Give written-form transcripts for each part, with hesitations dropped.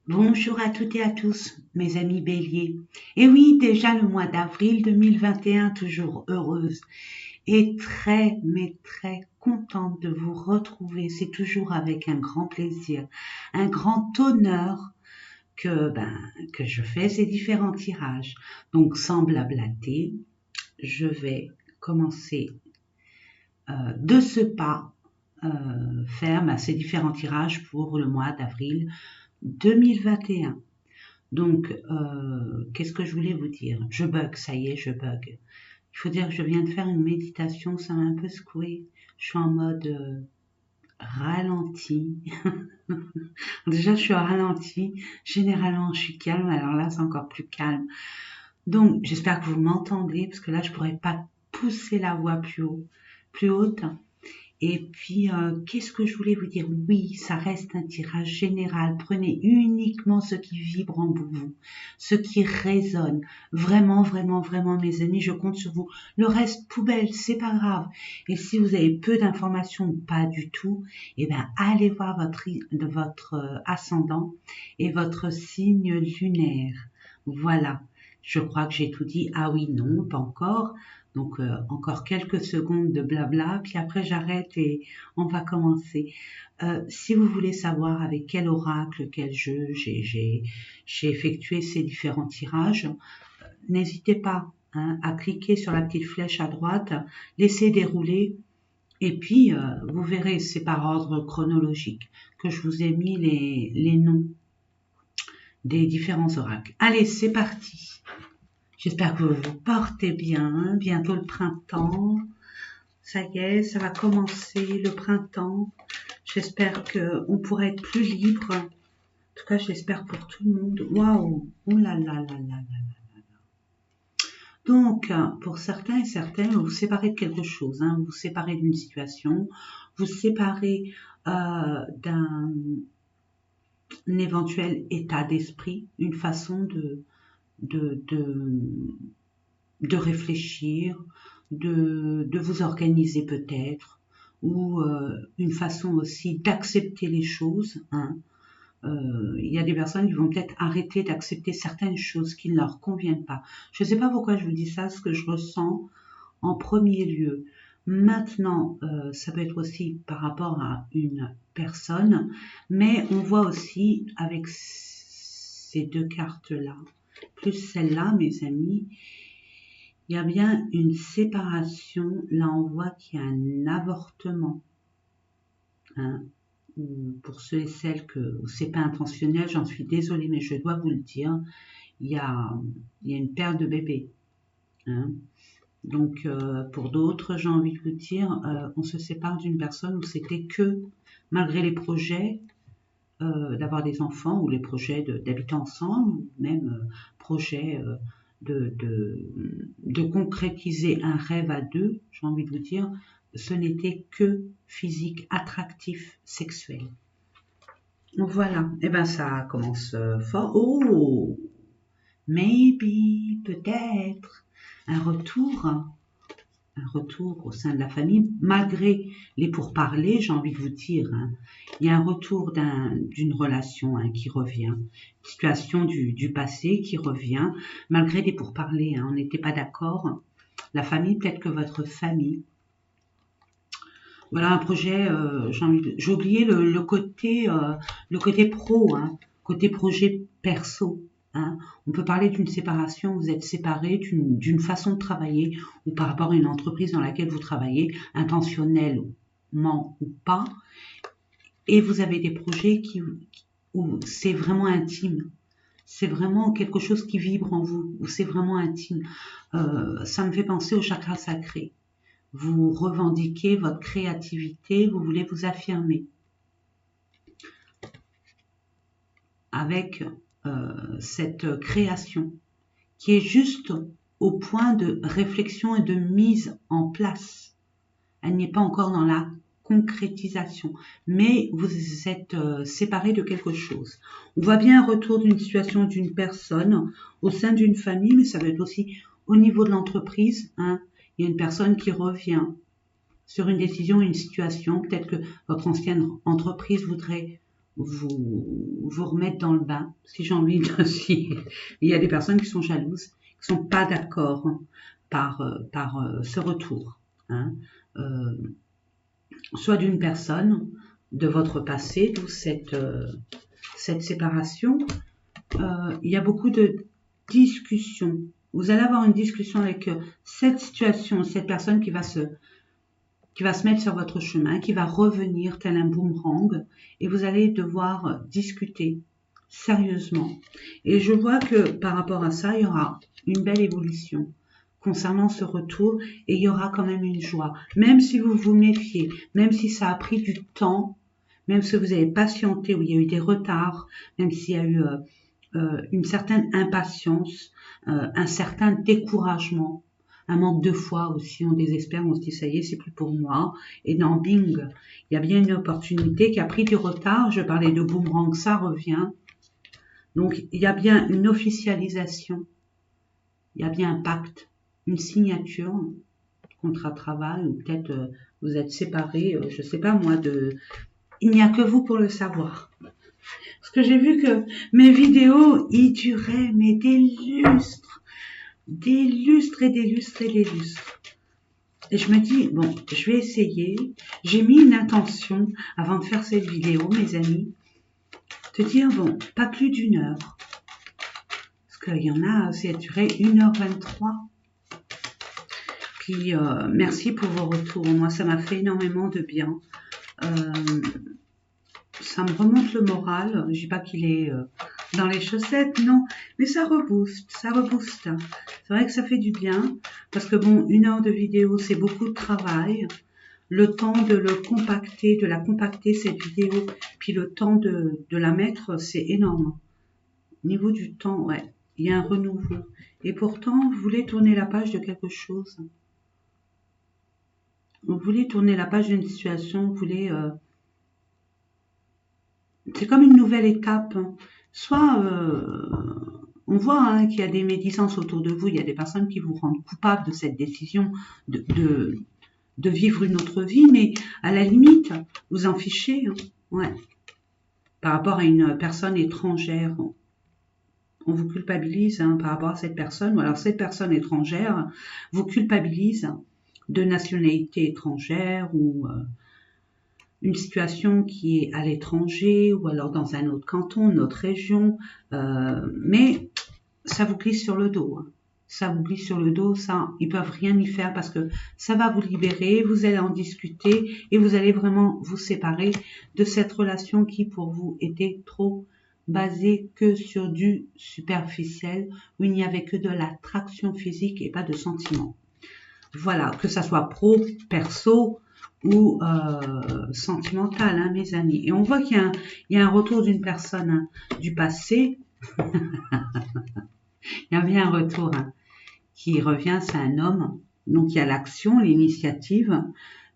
Bonjour à toutes et à tous, mes amis béliers. Et oui, déjà le mois d'avril 2021, toujours heureuse et très, mais très contente de vous retrouver. C'est toujours avec un grand plaisir, un grand honneur que je fais ces différents tirages. Donc, sans blablater, je vais commencer de ce pas faire ces différents tirages pour le mois d'avril 2021. Donc, qu'est-ce que je voulais vous dire? Je bug, ça y est, je bug. Il faut dire que je viens de faire une méditation, ça m'a un peu secoué. Je suis en mode ralenti. Déjà, je suis au ralenti. Généralement, je suis calme. Alors là, c'est encore plus calme. Donc, j'espère que vous m'entendez, parce que là, je pourrais pas pousser la voix plus haut, plus haute. Et puis, qu'est-ce que je voulais vous dire? Oui, ça reste un tirage général. Prenez uniquement ce qui vibre en vous, ce qui résonne. Vraiment, vraiment, vraiment, mes amis, je compte sur vous. Le reste, poubelle, c'est pas grave. Et si vous avez peu d'informations ou pas du tout, eh ben, allez voir votre ascendant et votre signe lunaire. Voilà. Je crois que j'ai tout dit. Ah oui, non, pas encore. Donc encore quelques secondes de blabla, puis après j'arrête et on va commencer. Si vous voulez savoir avec quel oracle, quel jeu j'ai effectué ces différents tirages, n'hésitez pas à cliquer sur la petite flèche à droite, laissez dérouler et puis vous verrez, c'est par ordre chronologique que je vous ai mis les noms des différents oracles. Allez, c'est parti. J'espère que vous vous portez bien. Bientôt le printemps. Ça y est, ça va commencer le printemps. J'espère qu'on pourra être plus libre. En tout cas, j'espère pour tout le monde. Waouh! Oh là là là là là. Donc, pour certains et certaines, vous vous séparez de quelque chose. Vous vous séparez d'une situation. Vous vous séparez d'un éventuel état d'esprit, une façon de, de, de réfléchir, de vous organiser peut-être, ou une façon aussi d'accepter les choses. Il y a des personnes qui vont peut-être arrêter d'accepter certaines choses qui ne leur conviennent pas. Je ne sais pas pourquoi je vous dis ça, ce que je ressens en premier lieu. Maintenant, ça peut être aussi par rapport à une personne, mais on voit aussi avec ces deux cartes-là, plus celle-là, mes amis, il y a bien une séparation. Là, on voit qu'il y a un avortement. Pour ceux et celles que c'est pas intentionnel, j'en suis désolée, mais je dois vous le dire, il y a une perte de bébé. Donc, pour d'autres, j'ai envie de vous dire, on se sépare d'une personne où c'était que, malgré les projets d'avoir des enfants ou les projets d'habiter ensemble, ou même projets de concrétiser un rêve à deux, j'ai envie de vous dire, ce n'était que physique, attractif, sexuel. Voilà, et ben ça commence fort. Oh, maybe, peut-être, un retour au sein de la famille, malgré les pourparlers, j'ai envie de vous dire. Il y a un retour d'une relation qui revient, une situation du passé qui revient, malgré des pourparlers. On n'était pas d'accord. La famille, peut-être que votre famille. Voilà un projet. J'ai oublié le côté pro, côté projet perso. On peut parler d'une séparation, vous êtes séparés d'une façon de travailler ou par rapport à une entreprise dans laquelle vous travaillez, intentionnellement ou pas, et vous avez des projets où c'est vraiment intime. C'est vraiment quelque chose qui vibre en vous, où c'est vraiment intime. Ça me fait penser au chakra sacré. Vous revendiquez votre créativité, vous voulez vous affirmer avec cette création qui est juste au point de réflexion et de mise en place. Elle n'est pas encore dans la concrétisation, mais vous êtes séparés de quelque chose. On voit bien un retour d'une situation d'une personne au sein d'une famille, mais ça peut être aussi au niveau de l'entreprise. Il y a une personne qui revient sur une décision, une situation. Peut-être que votre ancienne entreprise voudrait vous remettre dans le bain, si j'ai envie de dire. Il y a des personnes qui sont jalouses, qui sont pas d'accord par ce retour. Hein. Euh, soit d'une personne de votre passé, d'où cette séparation. Il y a beaucoup de discussions. Vous allez avoir une discussion avec cette situation, cette personne qui va se mettre sur votre chemin, qui va revenir tel un boomerang, et vous allez devoir discuter sérieusement. Et je vois que par rapport à ça, il y aura une belle évolution concernant ce retour, et il y aura quand même une joie. Même si vous vous méfiez, même si ça a pris du temps, même si vous avez patienté, où il y a eu des retards, même s'il y a eu une certaine impatience, un certain découragement, un manque de foi aussi, on désespère, on se dit ça y est, c'est plus pour moi. Et dans Bing, il y a bien une opportunité qui a pris du retard. Je parlais de boomerang, ça revient. Donc il y a bien une officialisation, il y a bien un pacte, une signature, contrat de travail, ou peut-être vous êtes séparés, je sais pas moi, il n'y a que vous pour le savoir. Parce que j'ai vu que mes vidéos, ils duraient mais des lustres, des lustres et des lustres et des lustres. Et je me dis, bon, je vais essayer. J'ai mis une intention avant de faire cette vidéo, mes amis, de dire, bon, pas plus d'une heure. Parce qu'il y en a, c'est duré 1h23. Puis, merci pour vos retours. Moi, ça m'a fait énormément de bien. Ça me remonte le moral. Je dis pas qu'il est dans les chaussettes, non, mais ça rebooste, ça rebooste. C'est vrai que ça fait du bien, parce que bon, 1 heure de vidéo, c'est beaucoup de travail. Le temps de le compacter, de la compacter, cette vidéo, puis le temps de la mettre, c'est énorme. Au niveau du temps, ouais, il y a un renouveau. Et pourtant, vous voulez tourner la page de quelque chose. Vous voulez tourner la page d'une situation, vous voulez... c'est comme une nouvelle étape. Soit on voit qu'il y a des médisances autour de vous, il y a des personnes qui vous rendent coupable de cette décision de vivre une autre vie, mais à la limite, vous en fichez. Ouais. Par rapport à une personne étrangère, on vous culpabilise par rapport à cette personne, ou alors cette personne étrangère vous culpabilise de nationalité étrangère ou... une situation qui est à l'étranger ou alors dans un autre canton, une autre région, mais ça vous glisse sur le dos. Ça vous glisse sur le dos, ça, ils peuvent rien y faire parce que ça va vous libérer, vous allez en discuter et vous allez vraiment vous séparer de cette relation qui pour vous était trop basée que sur du superficiel, où il n'y avait que de l'attraction physique et pas de sentiment. Voilà, que ça soit pro, perso, ou sentimentale, mes amis. Et on voit qu'il y a un retour d'une personne du passé. Il y a bien un retour qui revient, c'est un homme. Donc il y a l'action, l'initiative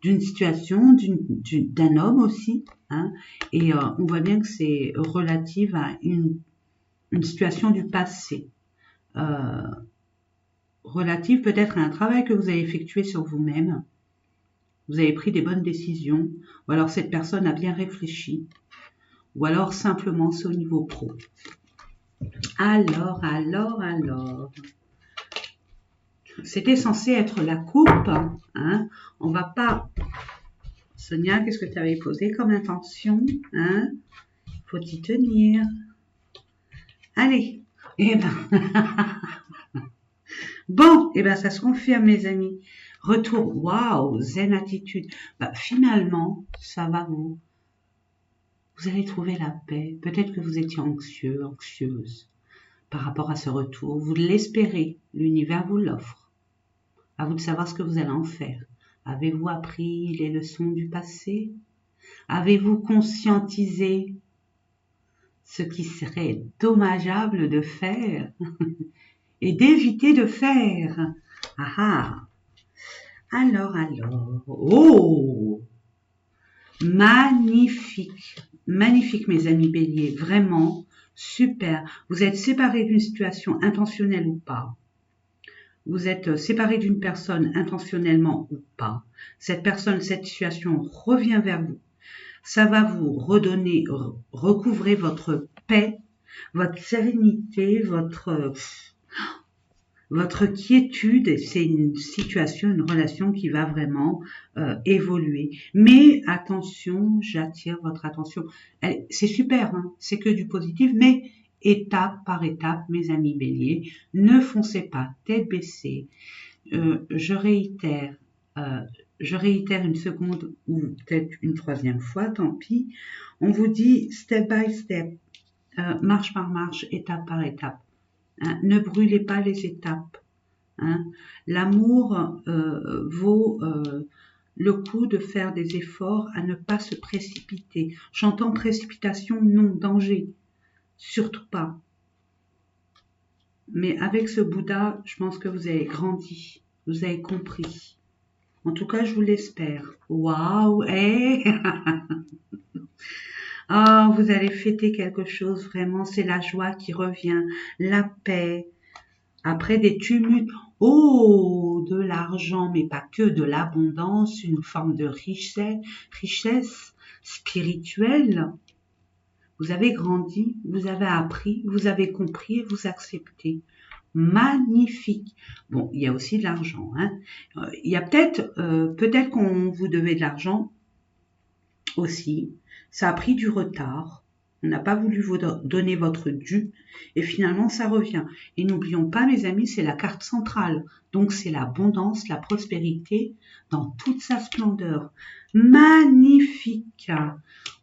d'une situation, d'un homme aussi. Et on voit bien que c'est relative à une situation du passé. Relative peut-être à un travail que vous avez effectué sur vous-même. Vous avez pris des bonnes décisions, ou alors cette personne a bien réfléchi, ou alors simplement c'est au niveau pro. Alors, c'était censé être la coupe, on va pas... Sonia, qu'est-ce que tu avais posé comme intention, faut y tenir. Allez, bon, ça se confirme, mes amis. Retour, waouh, zen attitude. Finalement, ça va vous allez trouver la paix. Peut-être que vous étiez anxieux, anxieuse par rapport à ce retour. Vous l'espérez, l'univers vous l'offre. À vous de savoir ce que vous allez en faire. Avez-vous appris les leçons du passé? Avez-vous conscientisé ce qui serait dommageable de faire et d'éviter de faire? Alors, oh, magnifique, magnifique mes amis béliers, vraiment super. Vous êtes séparés d'une situation intentionnelle ou pas. Vous êtes séparés d'une personne intentionnellement ou pas. Cette personne, cette situation revient vers vous. Ça va vous redonner, recouvrer votre paix, votre sérénité, votre quiétude. C'est une situation, une relation qui va vraiment évoluer. Mais attention, j'attire votre attention. C'est super, hein, c'est que du positif, mais étape par étape, mes amis béliers, ne foncez pas tête baissée. Je réitère, euh, une seconde ou peut-être une troisième fois, tant pis. On vous dit step by step, marche par marche, étape par étape. Hein, ne brûlez pas les étapes. Hein. L'amour vaut le coup de faire des efforts à ne pas se précipiter. J'entends précipitation, non, danger, surtout pas. Mais avec ce Bouddha, je pense que vous avez grandi, vous avez compris. En tout cas, je vous l'espère. Waouh, hey. Oh, vous allez fêter quelque chose, vraiment, c'est la joie qui revient, la paix, après des tumultes. Oh, de l'argent, mais pas que, de l'abondance, une forme de richesse spirituelle. Vous avez grandi, vous avez appris, vous avez compris et vous acceptez. Magnifique. Bon, il y a aussi de l'argent. Hein. Il y a peut-être qu'on vous devait de l'argent aussi. Ça a pris du retard. On n'a pas voulu vous donner votre dû et finalement ça revient. Et n'oublions pas, mes amis, c'est la carte centrale. Donc c'est l'abondance, la prospérité dans toute sa splendeur. Magnifique.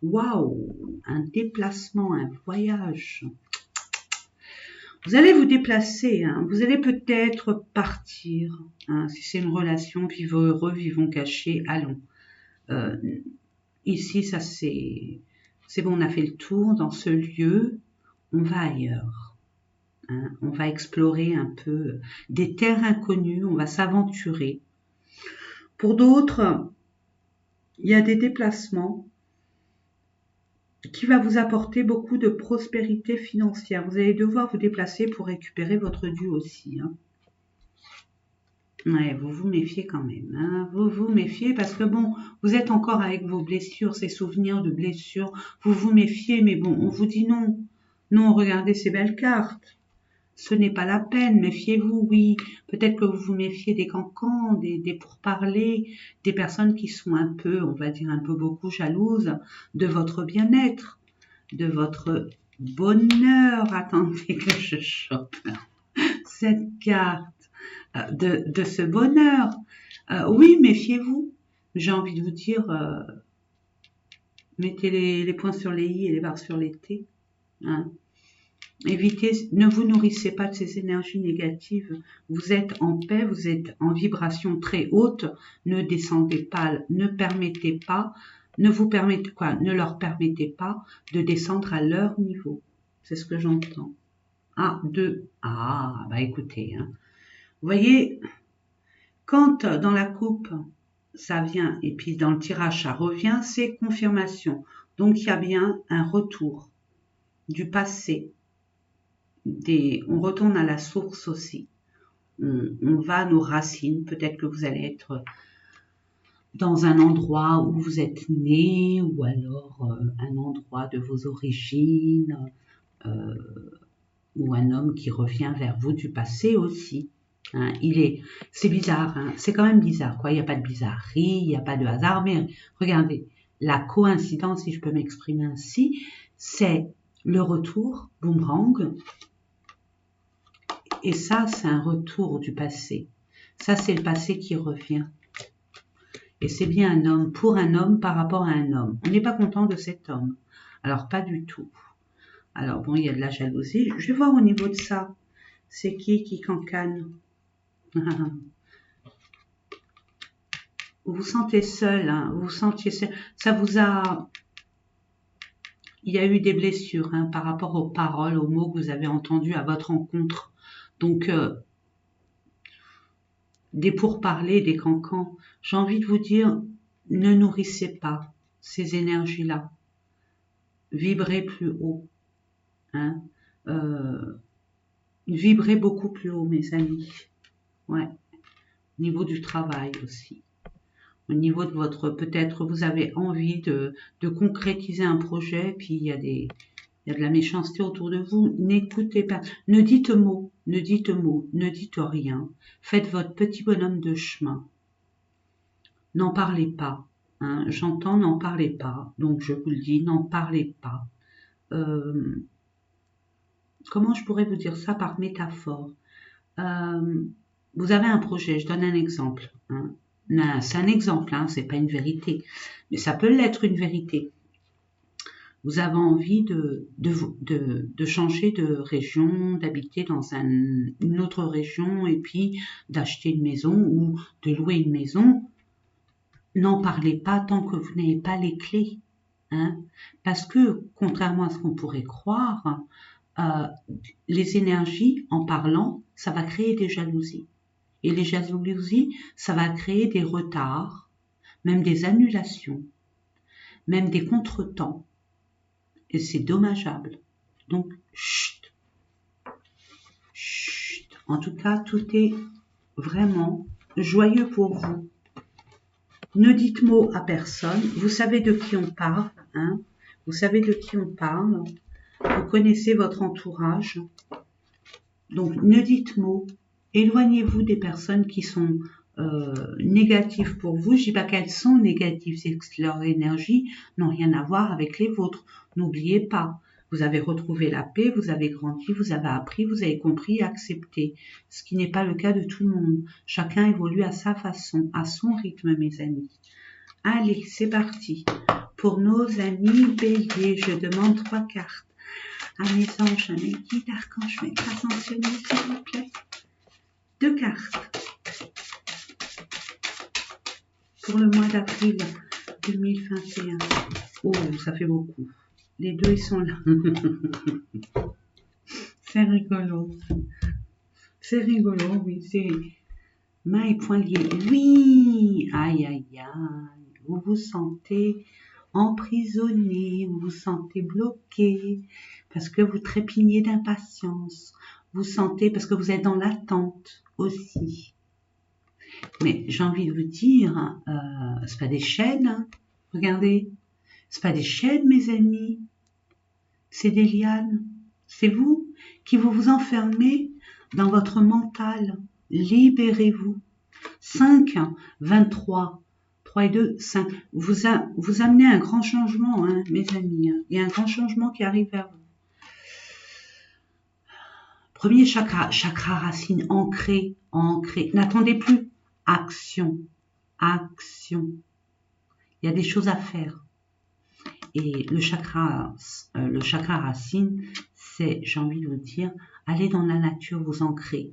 Waouh, un déplacement, un voyage. Vous allez vous déplacer, hein. Vous allez peut-être partir. Hein. Si c'est une relation, vivons heureux, vivons cachés, allons. Ici, ça c'est bon, on a fait le tour dans ce lieu, on va ailleurs. Hein. On va explorer un peu des terres inconnues, on va s'aventurer. Pour d'autres, il y a des déplacements qui va vous apporter beaucoup de prospérité financière. Vous allez devoir vous déplacer pour récupérer votre dû aussi. Hein. Ouais, vous vous méfiez quand même. Hein. Vous vous méfiez parce que bon, vous êtes encore avec vos blessures, ces souvenirs de blessures. Vous vous méfiez, mais bon, on vous dit non. Non, regardez ces belles cartes. Ce n'est pas la peine, méfiez-vous, oui. Peut-être que vous vous méfiez des cancans, des pourparlers, des personnes qui sont un peu, on va dire un peu beaucoup jalouses de votre bien-être, de votre bonheur. Attendez que je chope cette carte. De ce bonheur. Oui, méfiez-vous. J'ai envie de vous dire, mettez les points sur les i et les barres sur les t. Hein. Évitez, ne vous nourrissez pas de ces énergies négatives. Vous êtes en paix, vous êtes en vibration très haute. Ne descendez pas, ne leur permettez pas de descendre à leur niveau. C'est ce que j'entends. Bah écoutez, hein. Vous voyez, quand dans la coupe, ça vient, et puis dans le tirage, ça revient, c'est confirmation. Donc, il y a bien un retour du passé. On retourne à la source aussi. On va à nos racines. Peut-être que vous allez être dans un endroit où vous êtes né, ou alors un endroit de vos origines, ou un homme qui revient vers vous du passé aussi. Hein, c'est bizarre, hein, c'est quand même bizarre, quoi. Il n'y a pas de bizarrerie, il n'y a pas de hasard, mais regardez, la coïncidence, si je peux m'exprimer ainsi, c'est le retour, boomerang, et ça, c'est un retour du passé. Ça, c'est le passé qui revient. Et c'est bien un homme, pour un homme, par rapport à un homme. On n'est pas content de cet homme. Alors, pas du tout. Alors, bon, il y a de la jalousie. Je vais voir au niveau de ça. C'est qui cancane? Vous vous sentez seul, hein, vous vous sentiez seul. Il y a eu des blessures hein, par rapport aux paroles, aux mots que vous avez entendus à votre rencontre. Donc, des pourparlers, des cancans. J'ai envie de vous dire, ne nourrissez pas ces énergies-là. Vibrez plus haut. Hein. Vibrez beaucoup plus haut, mes amis. Ouais. Au niveau du travail aussi. Au niveau de votre, peut-être vous avez envie de concrétiser un projet, puis il y a de la méchanceté autour de vous. N'écoutez pas, ne dites mot, ne dites mot, ne dites rien. Faites votre petit bonhomme de chemin. N'en parlez pas. Hein. J'entends, n'en parlez pas. Donc je vous le dis, n'en parlez pas. Comment je pourrais vous dire ça par métaphore? Vous avez un projet, je donne un exemple. Hein. C'est un exemple, hein, c'est pas une vérité, mais ça peut l'être une vérité. Vous avez envie de changer de région, d'habiter dans une autre région et puis d'acheter une maison ou de louer une maison. N'en parlez pas tant que vous n'avez pas les clés. Hein, parce que, contrairement à ce qu'on pourrait croire, les énergies, en parlant, ça va créer des jalousies. Et les jalousies, ça va créer des retards, même des annulations, même des contretemps. Et c'est dommageable. Donc, chut, chut. En tout cas, tout est vraiment joyeux pour vous. Ne dites mot à personne. Vous savez de qui on parle. Hein, vous savez de qui on parle. Vous connaissez votre entourage. Donc, ne dites mot. Éloignez-vous des personnes qui sont négatives pour vous. Je dis pas qu'elles sont négatives, c'est que leur énergie n'ont rien à voir avec les vôtres. N'oubliez pas, vous avez retrouvé la paix, vous avez grandi, vous avez appris, vous avez compris et accepté. Ce qui n'est pas le cas de tout le monde. Chacun évolue à sa façon, à son rythme, mes amis. Allez, c'est parti. Pour nos amis béliers, je demande 3 cartes. À mes anges, à mes guides, archanges, mes ascensionnés, s'il vous plaît. 2 cartes. Pour le mois d'avril 2021. Oh, ça fait beaucoup. Les 2, ils sont là. C'est rigolo. C'est rigolo, oui. C'est main et poing liés. Oui. Aïe, aïe, aïe. Vous vous sentez emprisonné. Vous vous sentez bloqué. Parce que vous trépignez d'impatience. Vous sentez, parce que vous êtes dans l'attente aussi. Mais j'ai envie de vous dire, c'est pas des chaînes, hein. Regardez, c'est pas des chaînes, mes amis, c'est des lianes. C'est vous qui vous enfermez dans votre mental. Libérez-vous. 5, 23, 3 et 2, 5. Vous amenez un grand changement, hein, mes amis. Hein. Il y a un grand changement qui arrive vers vous. Premier chakra, chakra racine, ancré, ancré. N'attendez plus. Action, action. Il y a des choses à faire. Et le chakra racine, c'est, j'ai envie de vous dire, aller dans la nature, vous ancrer.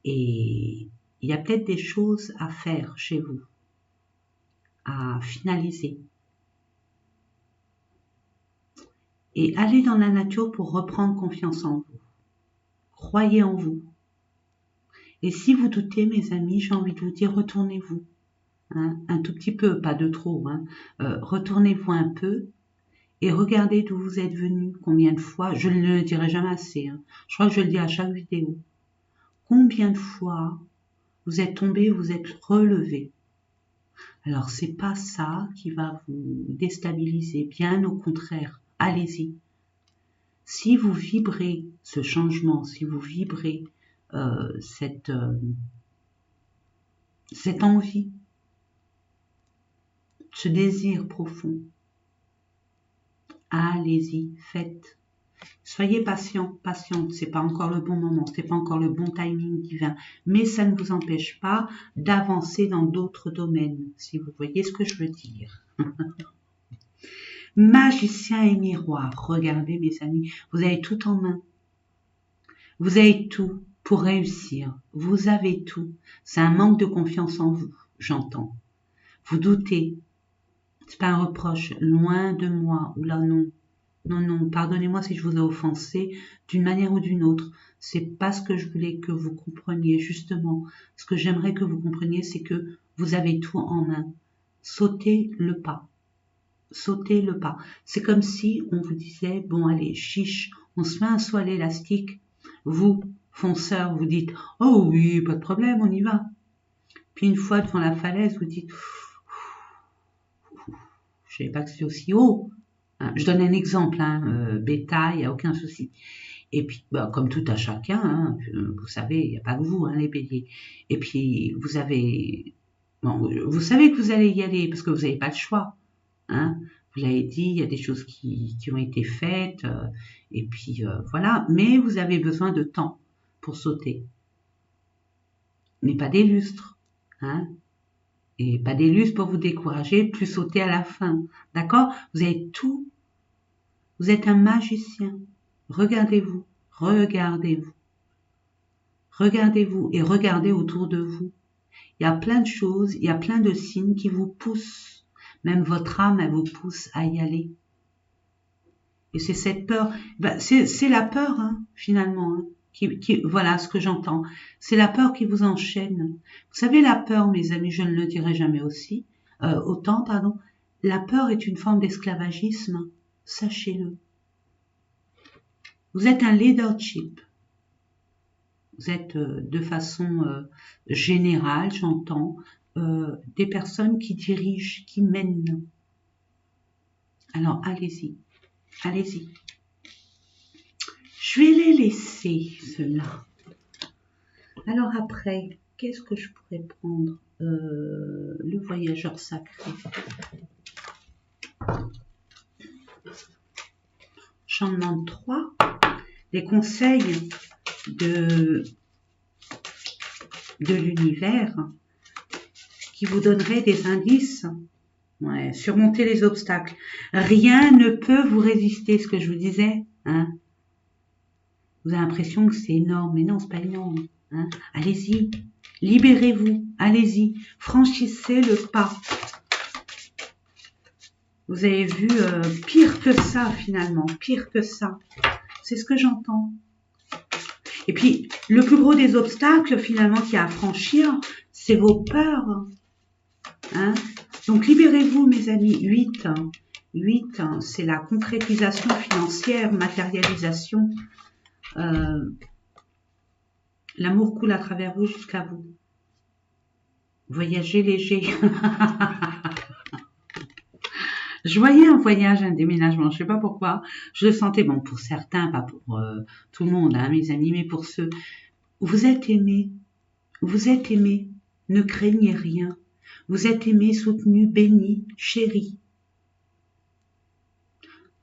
Et il y a peut-être des choses à faire chez vous, à finaliser. Et allez dans la nature pour reprendre confiance en vous. Croyez en vous. Et si vous doutez, mes amis, j'ai envie de vous dire, retournez-vous. Hein, un tout petit peu, pas de trop. Hein. Retournez-vous un peu et regardez d'où vous êtes venu, combien de fois. Je ne le dirai jamais assez. Hein. Je crois que je le dis à chaque vidéo. Combien de fois vous êtes tombé, vous êtes relevé. Alors, c'est pas ça qui va vous déstabiliser. Bien au contraire, allez-y. Si vous vibrez ce changement, si vous vibrez cette envie, ce désir profond, allez-y, faites. Soyez patient, patiente, c'est pas encore le bon moment, c'est pas encore le bon timing divin, mais ça ne vous empêche pas d'avancer dans d'autres domaines, si vous voyez ce que je veux dire. Magicien et miroir, regardez mes amis, vous avez tout en main. Vous avez tout pour réussir, vous avez tout. C'est un manque de confiance en vous, j'entends. Vous doutez, c'est pas un reproche, loin de moi, ou là non. Non, pardonnez-moi si je vous ai offensé d'une manière ou d'une autre. C'est pas ce que je voulais que vous compreniez, justement. Ce que j'aimerais que vous compreniez, c'est que vous avez tout en main. Sautez le pas. Sautez le pas. C'est comme si on vous disait, bon allez, chiche, on se met un saut à l'élastique. Vous, fonceur, vous dites, oh oui, pas de problème, on y va. Puis une fois devant la falaise, vous dites, Je savais pas que c'était aussi haut. Hein. Je donne un exemple, hein, bêta, il n'y a aucun souci. Et puis, bah, comme tout à chacun, hein, vous savez, il n'y a pas que vous, hein, les béliers. Et puis, vous avez... Bon, vous savez que vous allez y aller parce que vous n'avez pas le choix. Hein. Vous l'avez dit, il y a des choses qui ont été faites. Et puis, voilà. Mais vous avez besoin de temps pour sauter. Mais pas des lustres. Hein. Et pas des lustres pour vous décourager, plus sauter à la fin. D'accord? Vous avez tout. Vous êtes un magicien. Regardez-vous. Regardez-vous. Regardez-vous et regardez autour de vous. Il y a plein de choses, il y a plein de signes qui vous poussent. Même votre âme, elle vous pousse à y aller. Et c'est cette peur, c'est la peur, hein, finalement, hein, voilà ce que j'entends. C'est la peur qui vous enchaîne. Vous savez, la peur, mes amis, je ne le dirai jamais autant, pardon. La peur est une forme d'esclavagisme, sachez-le. Vous êtes un leadership. Vous êtes de façon générale, j'entends, des personnes qui dirigent, qui mènent. Alors, allez-y, allez-y. Je vais les laisser, ceux-là. Alors après, qu'est-ce que je pourrais prendre? Le voyageur sacré. J'en demande 3. Les conseils de l'univers qui vous donneraient des indices. Ouais, surmonter les obstacles. Rien ne peut vous résister, ce que je vous disais. Hein. Vous avez l'impression que c'est énorme, mais non, c'est pas énorme. Hein. Allez-y, libérez-vous, allez-y, franchissez le pas. Vous avez vu pire que ça finalement, pire que ça. C'est ce que j'entends. Et puis, le plus gros des obstacles finalement qu'il y a à franchir, c'est vos peurs. Hein. Donc, libérez-vous mes amis. 8, c'est la concrétisation financière, matérialisation. L'amour coule à travers vous jusqu'à vous. Voyagez léger. Je voyais un voyage, un déménagement, je sais pas pourquoi. Je le sentais, bon, pour certains, pas pour tout le monde, hein, mes amis, mais pour ceux. Vous êtes aimés. Vous êtes aimés. Ne craignez rien. Vous êtes aimés, soutenus, bénis, chéris.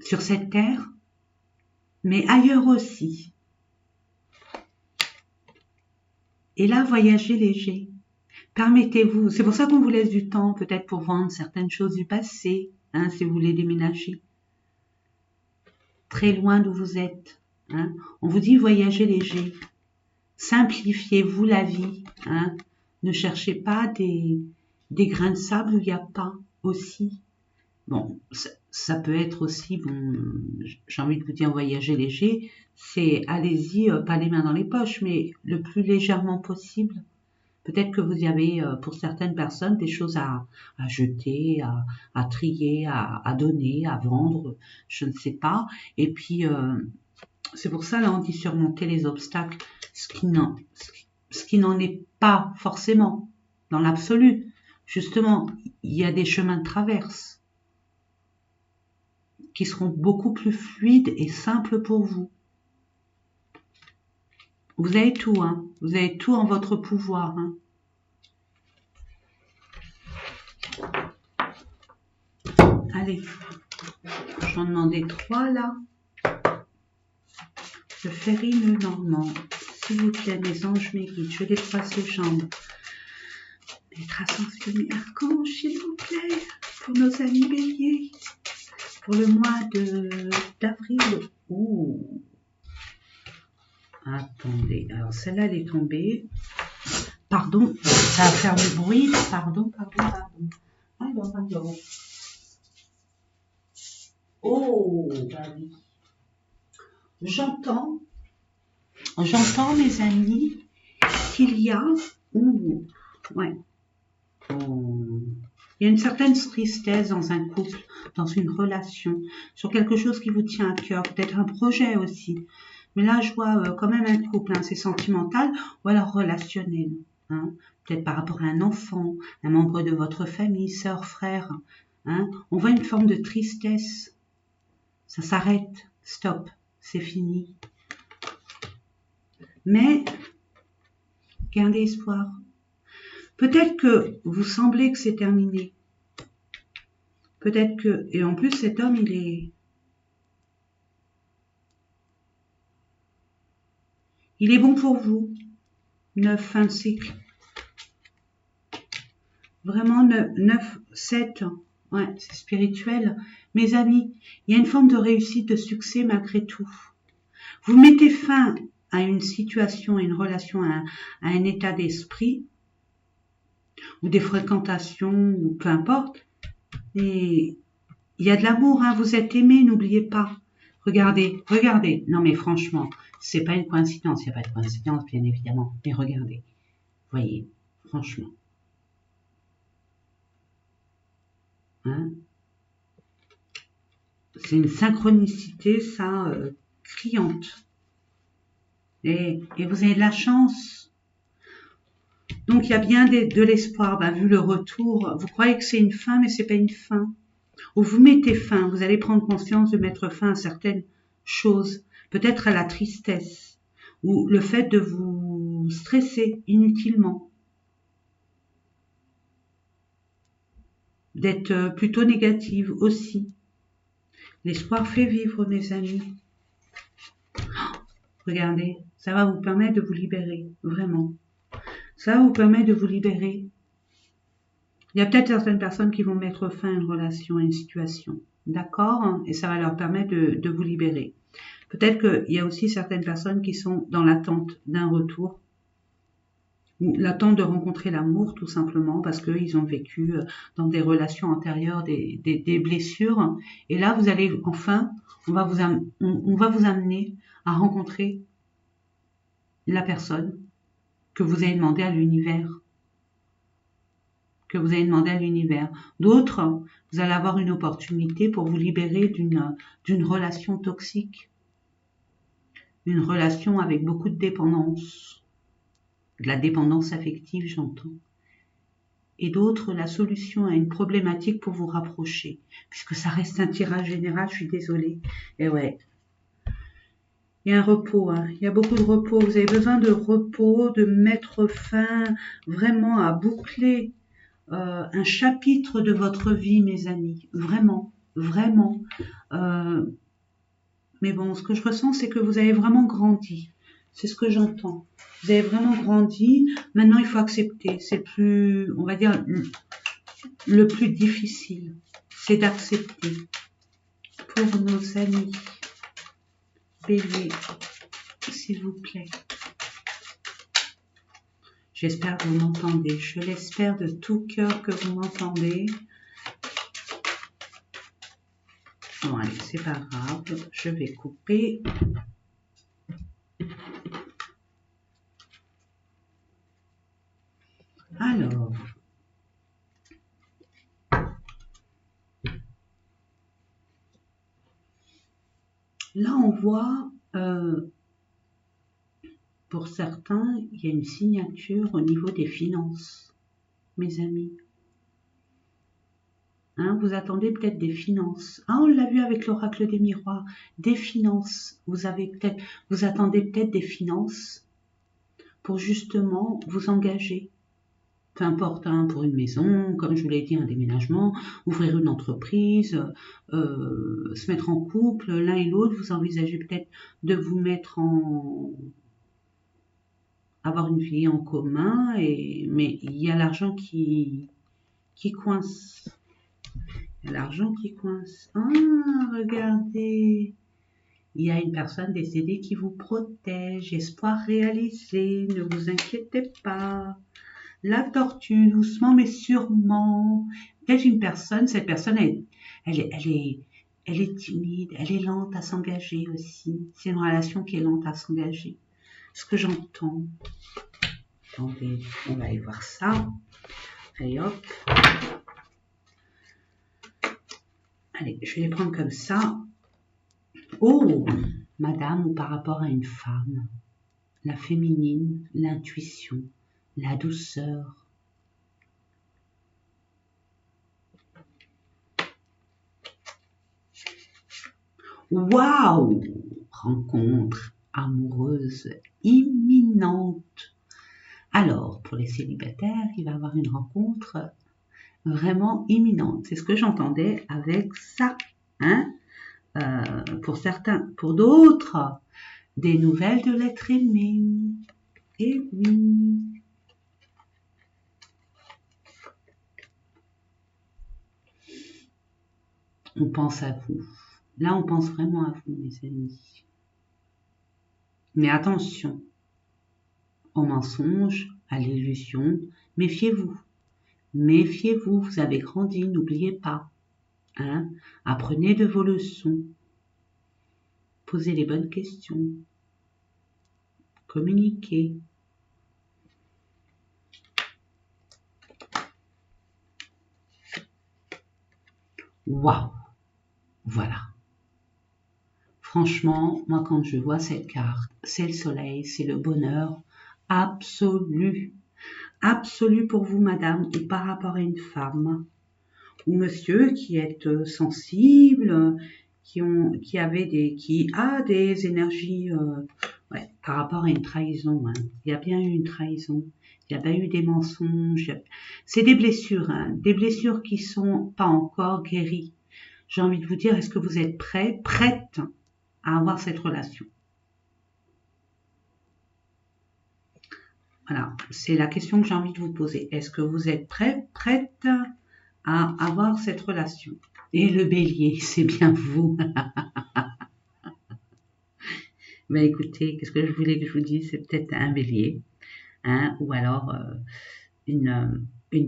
Sur cette terre, mais ailleurs aussi. Et là, voyagez léger. Permettez-vous, c'est pour ça qu'on vous laisse du temps, peut-être pour vendre certaines choses du passé, hein, si vous voulez déménager. Très loin d'où vous êtes. Hein. On vous dit voyagez léger. Simplifiez-vous la vie. Hein. Ne cherchez pas des grains de sable où il n'y a pas aussi. Bon, ça peut être aussi, bon, j'ai envie de vous dire voyager léger, c'est allez-y, pas les mains dans les poches, mais le plus légèrement possible. Peut-être que vous y avez, pour certaines personnes, des choses à jeter, à trier, à donner, à vendre, je ne sais pas. Et puis, c'est pour ça, là, on dit surmonter les obstacles, ce qui n'en est pas forcément, dans l'absolu. Justement, il y a des chemins de traverse qui seront beaucoup plus fluides et simples pour vous. Vous avez tout, hein. Vous avez tout en votre pouvoir, hein. Allez, j'en demandais 3 là. Le ferry normand. S'il vous plaît, mes anges, mes guides, je les trace aux jambes. Maître ascensionné archange, s'il vous plaît, pour nos amis béliers. Pour le mois d'avril. Ouh. Attendez, alors celle-là, elle est tombée. Pardon, ça va faire du bruit. Pardon. Alors, pardon. Oh, bah oui. J'entends, mes amis, qu'il y a... ouais. Il y a une certaine tristesse dans un couple, dans une relation, sur quelque chose qui vous tient à cœur, peut-être un projet aussi. Mais là, je vois quand même un couple, hein, c'est sentimental ou alors relationnel. Hein, peut-être par rapport à un enfant, un membre de votre famille, sœur, frère. Hein. On voit une forme de tristesse. Ça s'arrête. Stop. C'est fini. Mais gardez espoir. Peut-être que vous semblez que c'est terminé. Peut-être que... Et en plus, cet homme, il est bon pour vous. 9, fin de cycle. Vraiment, 9, 7. Ouais, c'est spirituel. Mes amis, il y a une forme de réussite, de succès malgré tout. Vous mettez fin à une situation, à une relation, à un état d'esprit, ou des fréquentations, ou peu importe. Et il y a de l'amour, hein, vous êtes aimé, n'oubliez pas. Regardez, regardez. Non mais franchement, c'est pas une coïncidence, il n'y a pas de coïncidence, bien évidemment. Mais regardez, voyez, franchement. Hein, c'est une synchronicité, ça, criante. Et vous avez de la chance. Donc il y a bien de l'espoir. Ben, vu le retour, vous croyez que c'est une fin, mais c'est pas une fin. Ou vous mettez fin, vous allez prendre conscience de mettre fin à certaines choses, peut-être à la tristesse, ou le fait de vous stresser inutilement, d'être plutôt négative aussi. L'espoir fait vivre, mes amis. Regardez, ça va vous permettre de vous libérer, vraiment. Ça va vous permettre de vous libérer. Il y a peut-être certaines personnes qui vont mettre fin à une relation, à une situation. D'accord? Et ça va leur permettre de vous libérer. Peut-être qu'il y a aussi certaines personnes qui sont dans l'attente d'un retour, ou l'attente de rencontrer l'amour, tout simplement, parce qu'ils ont vécu dans des relations antérieures des blessures. Et là, vous allez, enfin, on va vous amener à rencontrer la personne que vous avez demandé à l'univers. D'autres, vous allez avoir une opportunité pour vous libérer d'une relation toxique, une relation avec beaucoup de dépendance, de la dépendance affective, j'entends. Et d'autres, la solution à une problématique pour vous rapprocher, puisque ça reste un tirage général, je suis désolée. Et ouais, il y a un repos, hein. Il y a beaucoup de repos, vous avez besoin de repos, de mettre fin vraiment à boucler un chapitre de votre vie, mes amis, vraiment, vraiment. Mais bon, ce que je ressens, c'est que vous avez vraiment grandi. C'est ce que j'entends. Vous avez vraiment grandi. Maintenant, il faut accepter. C'est plus, on va dire, le plus difficile. C'est d'accepter. Pour nos amis. Bélier, s'il vous plaît. J'espère que vous m'entendez. Je l'espère de tout cœur que vous m'entendez. Bon, allez, c'est pas grave. Je vais couper. Alors, là, on voit, pour certains, il y a une signature au niveau des finances, mes amis. Hein, vous attendez peut-être des finances. Ah, on l'a vu avec l'oracle des miroirs. Des finances. Vous attendez peut-être des finances pour justement vous engager. Peu importe, hein, pour une maison, comme je vous l'ai dit, un déménagement, ouvrir une entreprise, se mettre en couple, l'un et l'autre, vous envisagez peut-être de vous mettre avoir une vie en commun, mais il y a l'argent qui coince. Il y a l'argent qui coince. Ah, regardez. Il y a une personne décédée qui vous protège. Espoir réalisé. Ne vous inquiétez pas. La tortue, doucement mais sûrement. Peut-être une personne, cette personne, elle est timide, elle est lente à s'engager aussi. C'est une relation qui est lente à s'engager. Ce que j'entends. Attendez, on va aller voir ça. Allez hop. Allez, je vais les prendre comme ça. Oh, madame, ou par rapport à une femme. La féminine, l'intuition, la douceur. Waouh! Rencontre amoureuse imminente. Alors, pour les célibataires, il va y avoir une rencontre vraiment imminente. C'est ce que j'entendais avec ça. Hein? Pour certains, pour d'autres, des nouvelles de l'être aimé. Et oui. On pense à vous. Là, on pense vraiment à vous, mes amis. Mais attention aux mensonges, à l'illusion. Méfiez-vous. Méfiez-vous, vous avez grandi, n'oubliez pas. Hein? Apprenez de vos leçons. Posez les bonnes questions. Communiquez. Waouh! Voilà. Franchement, moi quand je vois cette carte, c'est le soleil, c'est le bonheur absolu. Absolu pour vous, madame, ou par rapport à une femme. Ou monsieur qui est sensible, qui a des énergies par rapport à une trahison. Hein. Il y a bien eu une trahison, il y a bien eu des mensonges. C'est des blessures qui sont pas encore guéries. J'ai envie de vous dire, est-ce que vous êtes prête à avoir cette relation? Voilà, c'est la question que j'ai envie de vous poser. Est-ce que vous êtes prête à avoir cette relation? Et le bélier, c'est bien vous. Ben écoutez, qu'est-ce que je voulais que je vous dise? C'est peut-être un bélier, hein, ou alors une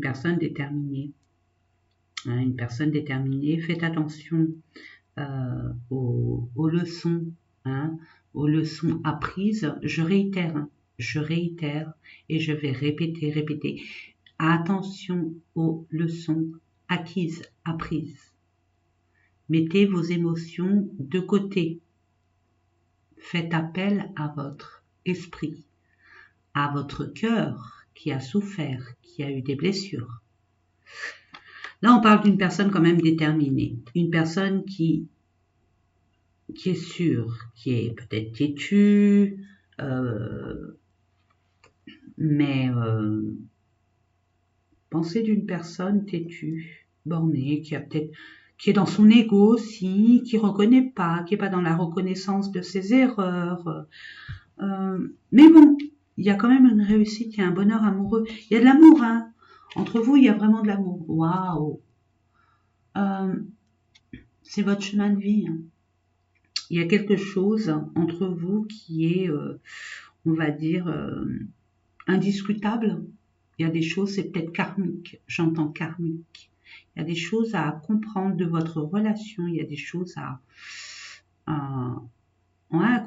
personne déterminée. Hein, une personne déterminée. Faites attention aux leçons, hein, aux leçons apprises. Je réitère et je vais répéter. Attention aux leçons acquises, apprises. Mettez vos émotions de côté. Faites appel à votre esprit, à votre cœur qui a souffert, qui a eu des blessures. Là, on parle d'une personne quand même déterminée, une personne qui est sûre, qui est peut-être têtue, mais pensez d'une personne têtue, bornée, qui est dans son ego aussi, qui reconnaît pas, qui est pas dans la reconnaissance de ses erreurs. Mais bon, il y a quand même une réussite, il y a un bonheur amoureux, il y a de l'amour, hein. Entre vous, il y a vraiment de l'amour. Waouh. C'est votre chemin de vie. Hein. Il y a quelque chose entre vous qui est, on va dire, indiscutable. Il y a des choses, c'est peut-être karmique. J'entends karmique. Il y a des choses à comprendre de votre relation. Il y a des choses à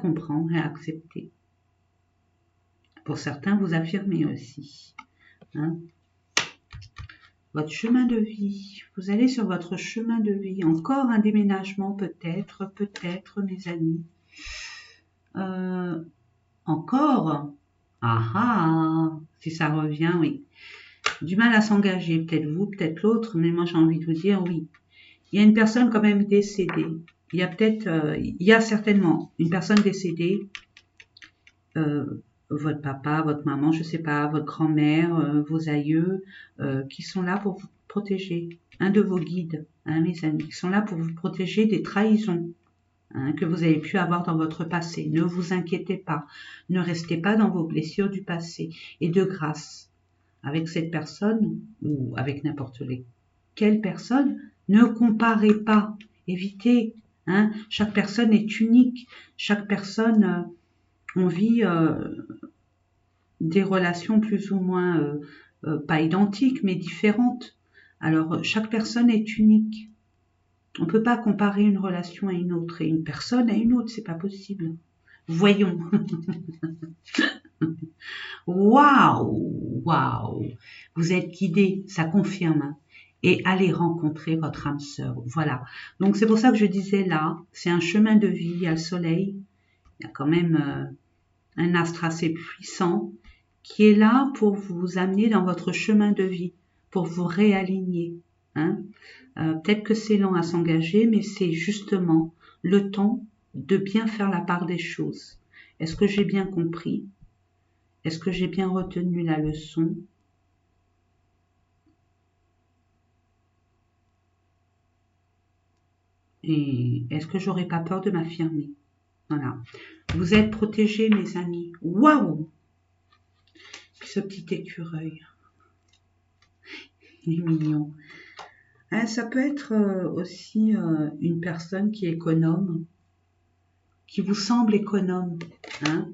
comprendre et à accepter. Pour certains, vous affirmez aussi. Hein. Votre chemin de vie. Vous allez sur votre chemin de vie. Encore un déménagement peut-être, mes amis. Encore. Si ça revient, oui. Du mal à s'engager, peut-être vous, peut-être l'autre, mais moi j'ai envie de vous dire oui. Il y a une personne quand même décédée. Il y a certainement une personne décédée. Votre papa, votre maman, je sais pas, votre grand-mère, vos aïeux, qui sont là pour vous protéger. Un de vos guides, hein, mes amis, qui sont là pour vous protéger des trahisons, hein, que vous avez pu avoir dans votre passé. Ne vous inquiétez pas, ne restez pas dans vos blessures du passé. Et de grâce, avec cette personne, ou avec n'importe quelle personne, ne comparez pas, évitez. Hein, chaque personne est unique, chaque personne... on vit des relations plus ou moins, pas identiques, mais différentes. Alors, chaque personne est unique. On ne peut pas comparer une relation à une autre et une personne à une autre, c'est pas possible. Voyons. Waouh. Vous êtes guidés, ça confirme. Hein. Et allez rencontrer votre âme sœur. Voilà. Donc, c'est pour ça que je disais là, c'est un chemin de vie, il y a le soleil, il y a quand même... un astre assez puissant qui est là pour vous amener dans votre chemin de vie, pour vous réaligner. Hein. Peut-être que c'est lent à s'engager, mais c'est justement le temps de bien faire la part des choses. Est-ce que j'ai bien compris? Est-ce que j'ai bien retenu la leçon? Et est-ce que j'aurais pas peur de m'affirmer? Voilà. Vous êtes protégés, mes amis. Waouh! Puis ce petit écureuil. Il est mignon. Hein, ça peut être aussi une personne qui est économe, qui vous semble économe. Hein?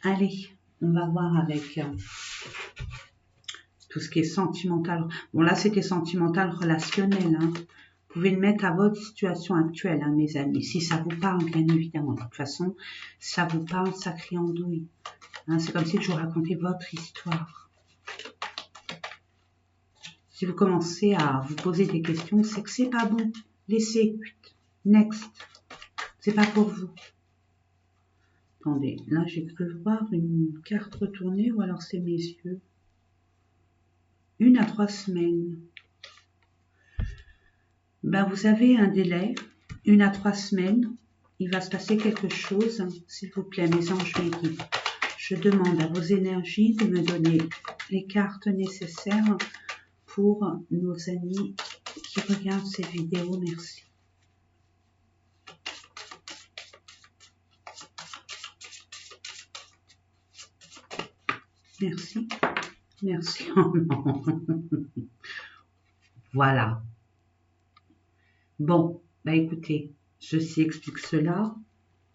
Allez, on va voir avec tout ce qui est sentimental. Bon, là, c'était sentimental relationnel. Hein. Vous pouvez le mettre à votre situation actuelle, hein, mes amis. Si ça vous parle, bien évidemment. De toute façon, ça vous parle, ça crie en douille. Hein, c'est comme si je vous racontais votre histoire. Si vous commencez à vous poser des questions, c'est que c'est pas bon. Laissez. Next. C'est pas pour vous. Attendez, là j'ai cru voir une carte retournée ou alors c'est mes yeux. 1 à 3 semaines. Ben, vous avez un délai, 1 à 3 semaines. Il va se passer quelque chose. S'il vous plaît, mes anges, mes guides. Je demande à vos énergies de me donner les cartes nécessaires pour nos amis qui regardent ces vidéos. Merci. Merci. Merci. Oh non. Voilà. Bon, bah écoutez, ceci explique cela.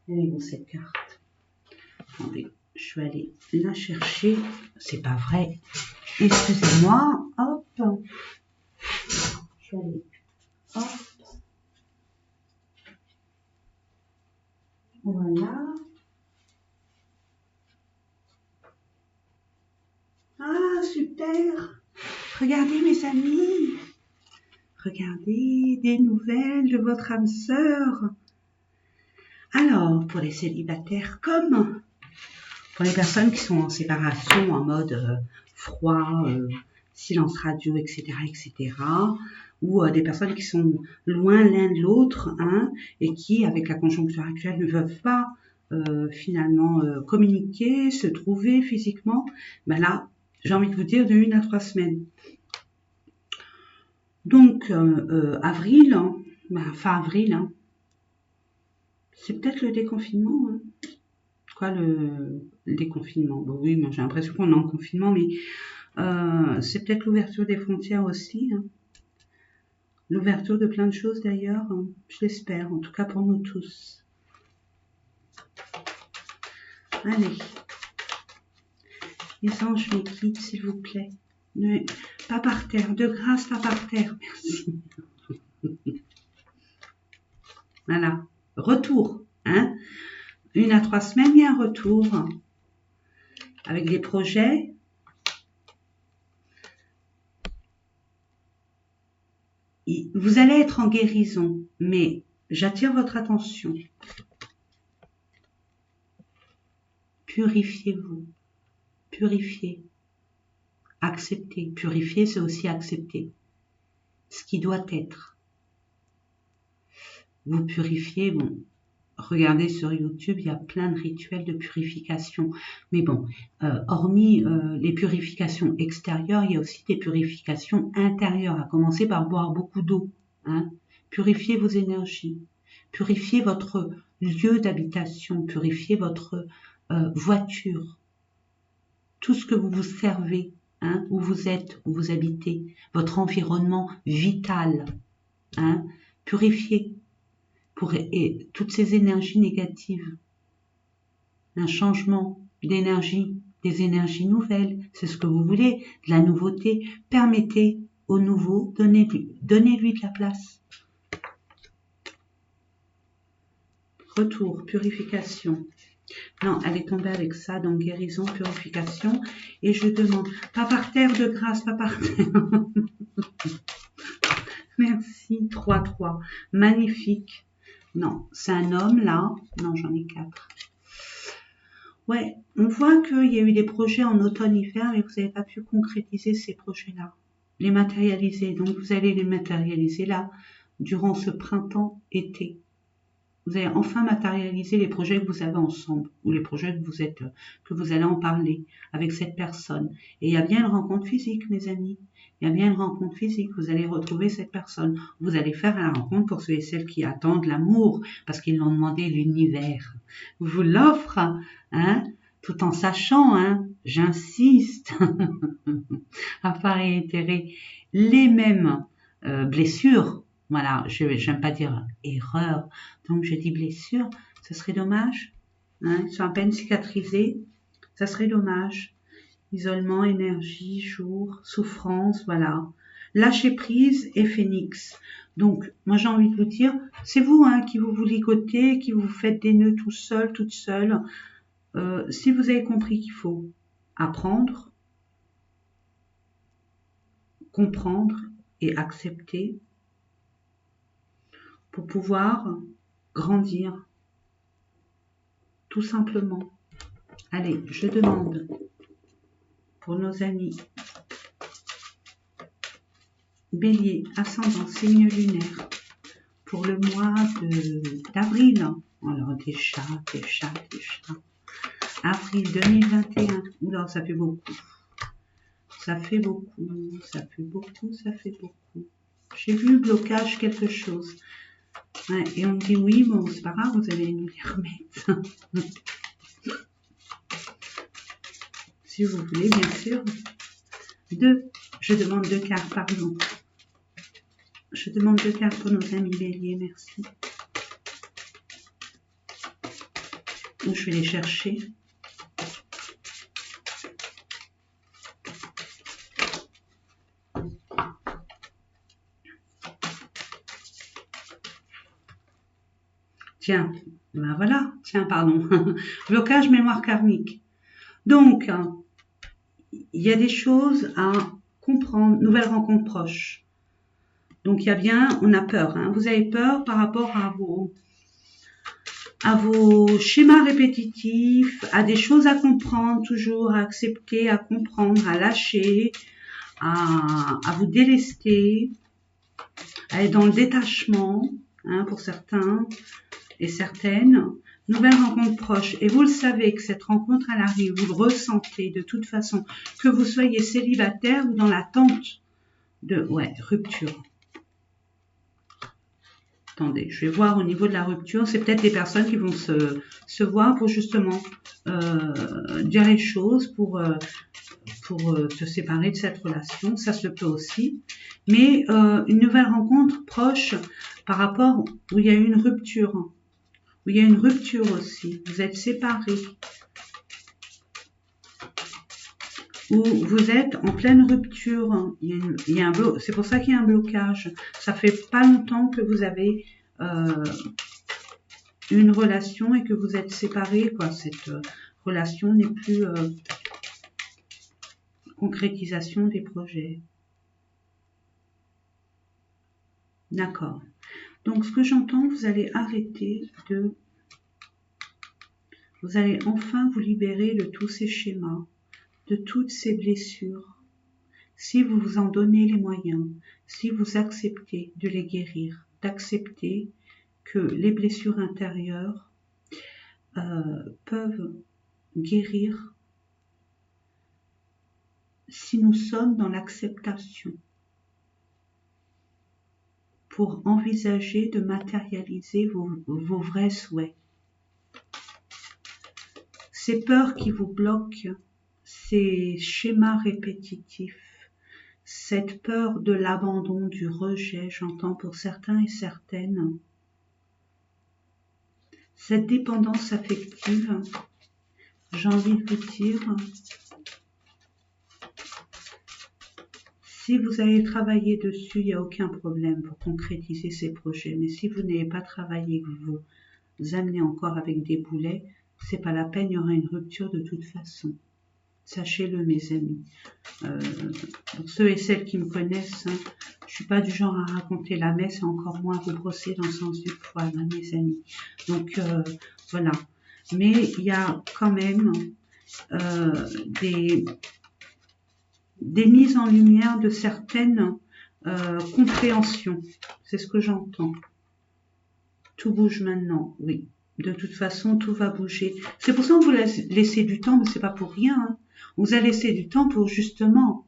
Elle est où cette carte? Attendez, je vais aller la chercher. C'est pas vrai. Excusez-moi. Hop. Je vais aller. Hop. Voilà. Ah, super. Regardez mes amis. Regardez des nouvelles de votre âme sœur. Alors, pour les célibataires comme pour les personnes qui sont en séparation, en mode froid, silence radio, etc., etc., ou des personnes qui sont loin l'un de l'autre, hein, et qui, avec la conjoncture actuelle, ne peuvent pas finalement communiquer, se trouver physiquement, ben là, j'ai envie de vous dire de 1 à 3 semaines. Donc, avril, hein, fin avril, hein, c'est peut-être le déconfinement. Hein. Quoi, le déconfinement? Bon, oui, moi j'ai l'impression qu'on est en confinement, mais c'est peut-être l'ouverture des frontières aussi. Hein. L'ouverture de plein de choses d'ailleurs, hein. Je l'espère, en tout cas pour nous tous. Allez. Les anges, mes guides, s'il vous plaît. Ne, pas par terre, de grâce, pas par terre. Merci. Voilà. Retour. Hein. 1 à 3 semaines, il y a un retour. Avec des projets. Vous allez être en guérison, mais j'attire votre attention. Purifiez-vous. Purifiez. Acceptez. Purifier, c'est aussi accepter ce qui doit être. Vous purifiez, bon, regardez sur YouTube, il y a plein de rituels de purification. Mais bon, hormis les purifications extérieures, il y a aussi des purifications intérieures, à commencer par boire beaucoup d'eau. Hein. Purifiez vos énergies, purifiez votre lieu d'habitation, purifiez votre voiture, tout ce que vous vous servez, hein, où vous êtes, où vous habitez, votre environnement vital. Hein. Purifiez. Et toutes ces énergies négatives, un changement d'énergie, des énergies nouvelles, c'est ce que vous voulez, de la nouveauté, permettez au nouveau, donnez-lui de la place. Retour, purification. Non, elle est tombée avec ça, donc guérison, purification, et je demande, pas par terre de grâce, pas par terre. Merci, 3-3, magnifique. Non, c'est un homme là. Non, j'en ai 4. Ouais, on voit qu'il y a eu des projets en automne-hiver, mais vous n'avez pas pu concrétiser ces projets-là. Les matérialiser. Donc, vous allez les matérialiser là, durant ce printemps-été. Vous allez enfin matérialiser les projets que vous avez ensemble ou les projets que vous allez en parler avec cette personne. Et il y a bien une rencontre physique, mes amis. Il y a bien une rencontre physique. Vous allez retrouver cette personne. Vous allez faire la rencontre pour ceux et celles qui attendent l'amour parce qu'ils l'ont demandé, l'univers vous l'offre, hein, tout en sachant, hein, j'insiste, à pas réitérer les mêmes blessures. Voilà, je n'aime pas dire erreur, donc je dis blessure, ce serait dommage. Hein, ils sont à peine cicatrisés, ça serait dommage. Isolement, énergie, jour, souffrance, voilà. Lâcher prise et phénix. Donc, moi j'ai envie de vous dire, c'est vous hein, qui vous ligotez, qui vous faites des nœuds tout seul, toute seule. Si vous avez compris qu'il faut apprendre, comprendre et accepter pour pouvoir grandir, tout simplement. Allez, je demande pour nos amis Bélier, ascendant, signe lunaire, pour le mois d'avril. Alors des chats. Avril 2021. Oula, ça fait beaucoup. Ça fait beaucoup. J'ai vu blocage quelque chose. Ouais, et on me dit oui, bon, c'est pas grave, vous allez nous y remettre. Si vous voulez, bien sûr. Je demande 2 cartes, pardon. Je demande 2 cartes pour nos amis béliers, merci. Donc, je vais les chercher. Tiens, ben voilà, pardon. Blocage mémoire karmique. Donc, il y a des choses à comprendre, nouvelle rencontre proche. Donc, il y a bien, on a peur. Hein. Vous avez peur par rapport à vos schémas répétitifs, à des choses à comprendre toujours, à accepter, à comprendre, à lâcher, à vous délester, à être dans le détachement, hein, pour certains et certaines. Nouvelle rencontre proche. Et vous le savez que cette rencontre, elle arrive, vous le ressentez de toute façon, que vous soyez célibataire ou dans l'attente de rupture. Attendez, je vais voir au niveau de la rupture. C'est peut-être des personnes qui vont se voir pour justement dire les choses, pour se séparer de cette relation. Ça se peut aussi. Mais une nouvelle rencontre proche par rapport où il y a eu une rupture. Où il y a une rupture aussi. Vous êtes séparés. Où vous êtes en pleine rupture. C'est pour ça qu'il y a un blocage. Ça fait pas longtemps que vous avez une relation et que vous êtes séparés, quoi. Cette relation n'est plus concrétisation des projets. D'accord. Donc, ce que j'entends, vous allez arrêter vous allez enfin vous libérer de tous ces schémas, de toutes ces blessures. Si vous vous en donnez les moyens, si vous acceptez de les guérir, d'accepter que les blessures intérieures peuvent guérir si nous sommes dans l'acceptation pour envisager de matérialiser vos vrais souhaits. Ces peurs qui vous bloquent, ces schémas répétitifs, cette peur de l'abandon, du rejet, j'entends pour certains et certaines, cette dépendance affective, j'ai envie de vous dire, si vous avez travaillé dessus, il n'y a aucun problème pour concrétiser ces projets. Mais si vous n'avez pas travaillé, que vous vous amenez encore avec des boulets, c'est pas la peine, il y aura une rupture de toute façon. Sachez-le, mes amis. Pour ceux et celles qui me connaissent, hein, je suis pas du genre à raconter la messe et encore moins à vous brosser dans le sens du poil, hein, mes amis. Donc, voilà. Mais il y a quand même des mises en lumière de certaines compréhension. C'est ce que j'entends. Tout bouge maintenant, oui. De toute façon, tout va bouger. C'est pour ça que vous laissez du temps, mais c'est pas pour rien. Hein. On vous a laissé du temps pour justement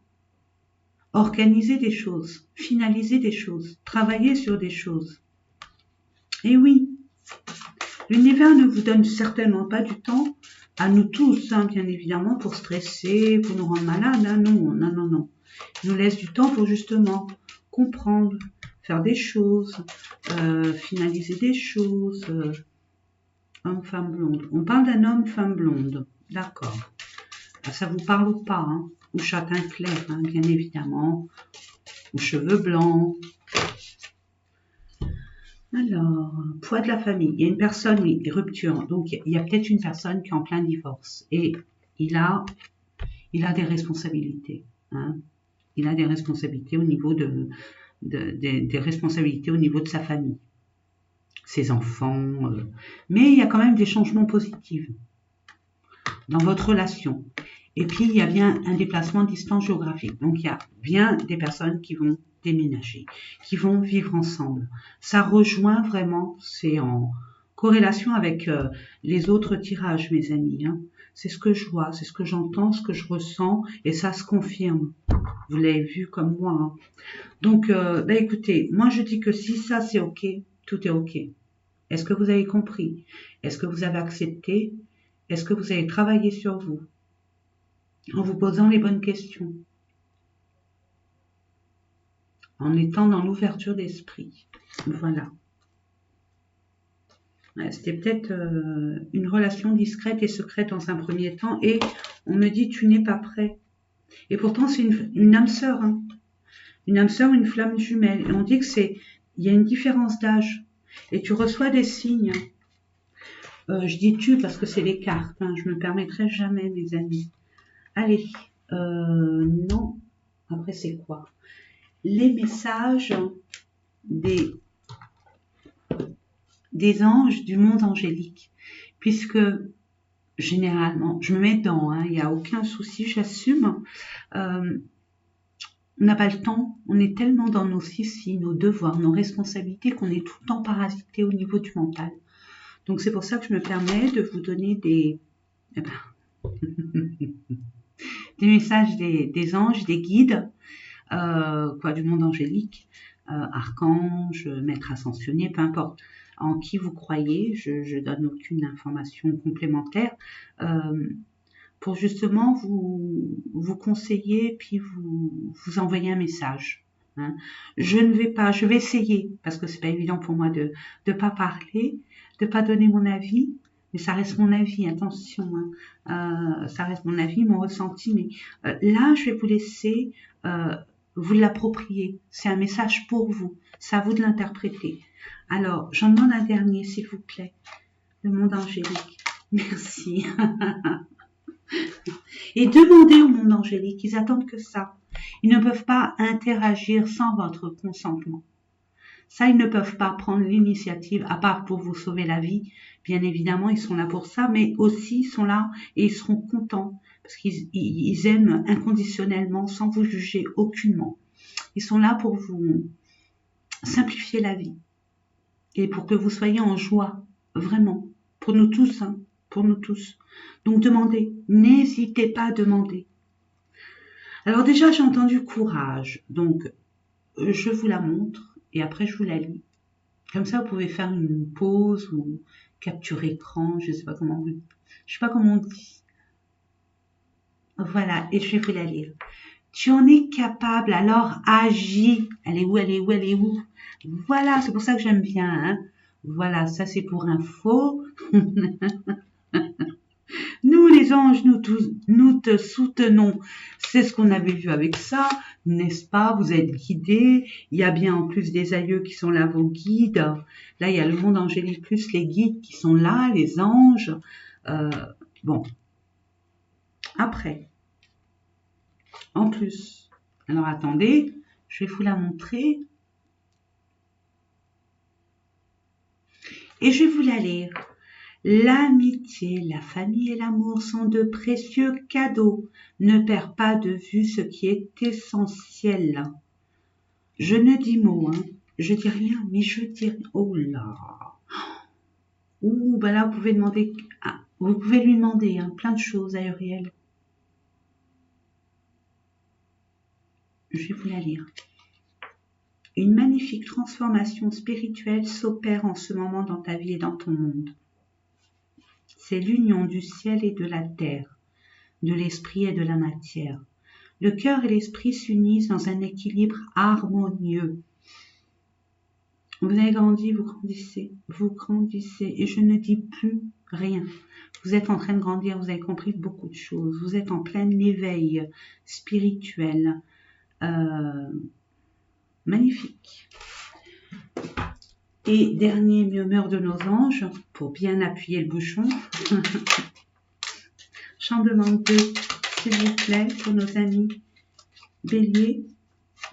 organiser des choses, finaliser des choses, travailler sur des choses. Et oui, l'univers ne vous donne certainement pas du temps, à nous tous, hein, bien évidemment, pour stresser, pour nous rendre malades. Hein. Non, non, non, non. Il nous laisse du temps pour justement comprendre, faire des choses, finaliser des choses. Homme, femme blonde. On parle d'un homme, femme blonde. D'accord. Ça vous parle ou pas, hein? Ou châtain clair, hein, bien évidemment. Ou cheveux blancs. Alors, poids de la famille. Il y a une personne, oui, rupture. Donc, il y a peut-être une personne qui est en plein divorce. Et il a des responsabilités. Hein. Il a des responsabilités au niveau des responsabilités au niveau de sa famille. Ses enfants. Mais il y a quand même des changements positifs dans votre relation. Et puis, il y a bien un déplacement de distance géographique. Donc, il y a bien des personnes qui vont déménager, qui vont vivre ensemble. Ça rejoint vraiment, c'est en corrélation avec les autres tirages, mes amis. Hein. C'est ce que je vois, c'est ce que j'entends, ce que je ressens, et ça se confirme. Vous l'avez vu comme moi. Hein. Donc, écoutez, moi je dis que si ça c'est OK, tout est OK. Est-ce que vous avez compris? Est-ce que vous avez accepté? Est-ce que vous avez travaillé sur vous? En vous posant les bonnes questions. En étant dans l'ouverture d'esprit. Voilà. C'était peut-être une relation discrète et secrète dans un premier temps. Et on me dit, tu n'es pas prêt. Et pourtant, c'est une âme sœur. Hein. Une âme sœur, une flamme jumelle. Et on dit que il y a une différence d'âge. Et tu reçois des signes. Je dis tu parce que c'est les cartes. Hein. Je ne me permettrai jamais, mes amis. Allez. Non. Après, c'est quoi? Les messages des anges du monde angélique. Puisque, généralement, je me mets dedans, hein, il n'y a aucun souci, j'assume. On n'a pas le temps, on est tellement dans nos soucis, nos devoirs, nos responsabilités qu'on est tout le temps parasité au niveau du mental. Donc c'est pour ça que je me permets de vous donner des messages des anges, des guides, du monde angélique, archange, maître ascensionné, peu importe en qui vous croyez, je donne aucune information complémentaire. Pour justement vous conseiller puis vous envoyer un message. Hein. Je vais essayer, parce que c'est pas évident pour moi de pas parler, de pas donner mon avis, mais ça reste mon avis, attention, hein. Ça reste mon avis, mon ressenti, mais là, je vais vous laisser vous l'approprier. C'est un message pour vous, c'est à vous de l'interpréter. Alors, j'en demande un dernier, s'il vous plaît. Le monde angélique. Merci. Et demandez au monde angélique, ils attendent que ça. Ils ne peuvent pas interagir sans votre consentement. Ça, ils ne peuvent pas prendre l'initiative, à part pour vous sauver la vie. Bien évidemment, ils sont là pour ça, mais aussi ils sont là et ils seront contents parce qu'ils aiment inconditionnellement, sans vous juger aucunement. Ils sont là pour vous simplifier la vie et pour que vous soyez en joie, vraiment, pour nous tous, hein, pour nous tous. Donc demandez, n'hésitez pas à demander. Alors déjà, j'ai entendu courage, donc je vous la montre et après je vous la lis. Comme ça, vous pouvez faire une pause ou capture écran, je sais pas comment on dit. Voilà, et je vais vous la lire. Tu en es capable, alors agis. Elle est où? Voilà, c'est pour ça que j'aime bien. Hein. Voilà, ça c'est pour info. Nous, les anges, nous te soutenons. C'est ce qu'on avait vu avec ça, n'est-ce pas? Vous êtes guidés. Il y a bien en plus des aïeux qui sont là, vos guides. Là, il y a le monde angélique plus les guides qui sont là, les anges. Bon. Après. En plus. Alors, attendez. Je vais vous la montrer. Et je vais vous la lire. L'amitié, la famille et l'amour sont de précieux cadeaux. Ne perds pas de vue ce qui est essentiel. Je ne dis mot, hein. Je dis rien, mais je dis rien. Oh là. Ouh, ben là, vous pouvez demander, vous pouvez lui demander hein, plein de choses à Uriel. Je vais vous la lire. Une magnifique transformation spirituelle s'opère en ce moment dans ta vie et dans ton monde. C'est l'union du ciel et de la terre, de l'esprit et de la matière. Le cœur et l'esprit s'unissent dans un équilibre harmonieux. Vous avez grandi, vous grandissez, et je ne dis plus rien. Vous êtes en train de grandir, vous avez compris beaucoup de choses. Vous êtes en plein éveil spirituel. Magnifique. Et dernier murmure de nos anges, pour bien appuyer le bouchon. J'en demande deux, s'il vous plaît, pour nos amis béliers,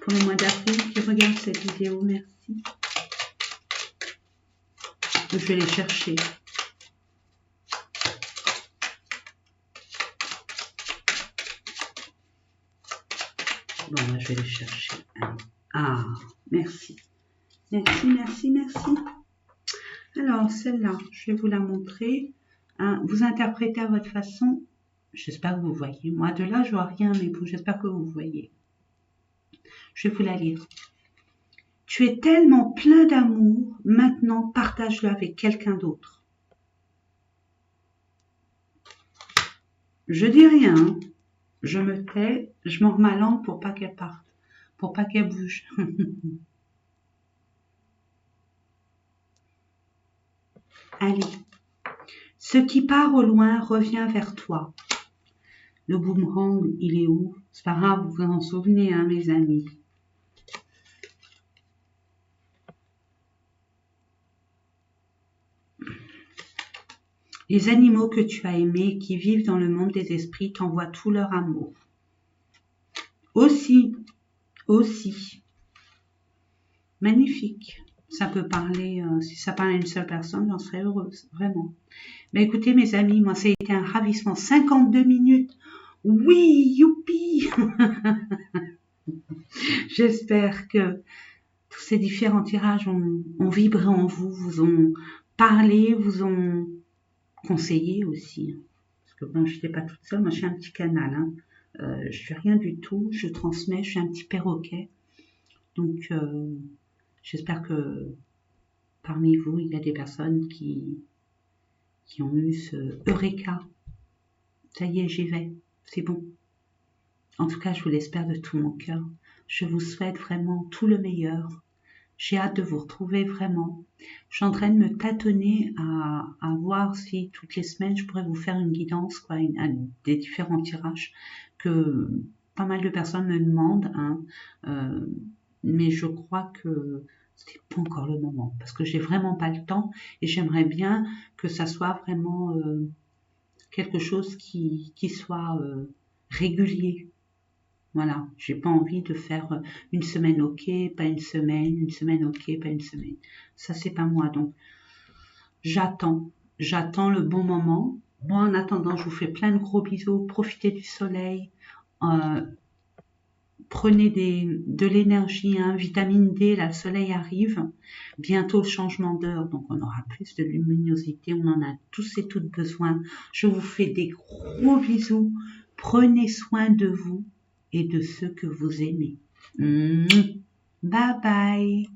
pour le mois d'avril, qui regardent cette vidéo. Merci. Je vais les chercher. Bon, là, je vais les chercher. Ah, merci. Merci, merci, merci. Alors, celle-là, je vais vous la montrer. Hein, vous interprétez à votre façon. J'espère que vous voyez. Moi, de là, je vois rien, mais bon, j'espère que vous voyez. Je vais vous la lire. Tu es tellement plein d'amour, maintenant partage-le avec quelqu'un d'autre. Je dis rien, hein. Je me tais, je mords ma langue pour pas qu'elle parte, pour pas qu'elle bouge. Allez, ce qui part au loin revient vers toi. Le boomerang, il est où? C'est pas grave, vous vous en souvenez, hein, mes amis. Les animaux que tu as aimés, qui vivent dans le monde des esprits, t'envoient tout leur amour. Aussi, magnifique. Ça peut parler, si ça parle à une seule personne, j'en serais heureuse, vraiment. Mais écoutez, mes amis, moi, ça a été un ravissement. 52 minutes. Oui, youpi. J'espère que tous ces différents tirages ont vibré en vous, vous ont parlé, vous ont conseillé aussi. Parce que bon, je n'étais pas toute seule, moi je suis un petit canal. Hein. Je fais rien du tout, je transmets, je suis un petit perroquet. Donc, j'espère que parmi vous, il y a des personnes qui ont eu ce Eureka. Ça y est, j'y vais, c'est bon. En tout cas, je vous l'espère de tout mon cœur. Je vous souhaite vraiment tout le meilleur. J'ai hâte de vous retrouver vraiment. Je suis en train de me tâtonner à voir si toutes les semaines, je pourrais vous faire une guidance, quoi, des différents tirages que pas mal de personnes me demandent. Hein, mais je crois que c'est pas encore le moment parce que j'ai vraiment pas le temps et j'aimerais bien que ça soit vraiment quelque chose qui soit régulier. Voilà, j'ai pas envie de faire une semaine ok, pas une semaine ok, pas une semaine. Ça c'est pas moi, donc j'attends le bon moment. Moi en attendant, je vous fais plein de gros bisous, profitez du soleil, prenez de l'énergie, hein, vitamine D, là le soleil arrive, bientôt le changement d'heure, donc on aura plus de luminosité, on en a tous et toutes besoin. Je vous fais des gros bisous, prenez soin de vous et de ceux que vous aimez. Bye bye.